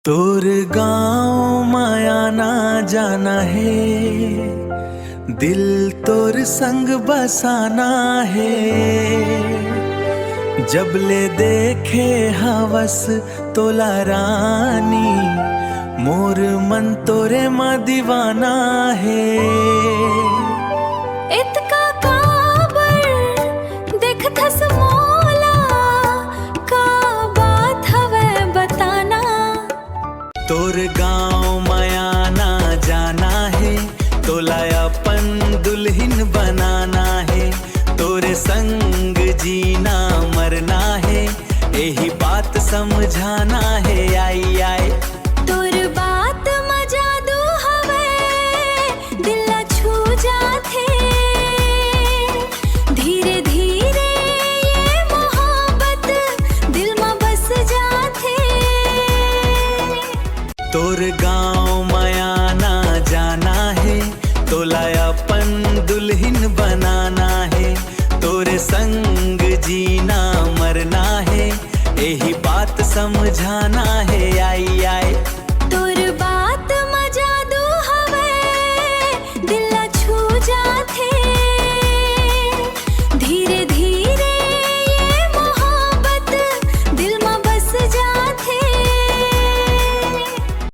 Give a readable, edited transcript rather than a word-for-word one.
तोर गाँव माया ना जाना है, दिल तोर संग बसाना है। जब ले देखे हवस तोला रानी, मोर मन तोरे माँ दीवाना है। इतका काबर देखथस मोला, का बात हवे बताना। तोर गाँव माया ना जाना है, तोला अपन दुल्हन बनाना है। तोरे संग जीना मरना है, यही बात समझाना है। आई आई तोर बात म जादू हवे, दिल ला छू जाथे। धीरे धीरे ये मोहब्बत दिल म बस जाथे। तोर गाँव माया ना जाना है, तोला अपन दुल्हन बनाना है। तोरे संग जीना मरना है, यही बात समझाना है। आई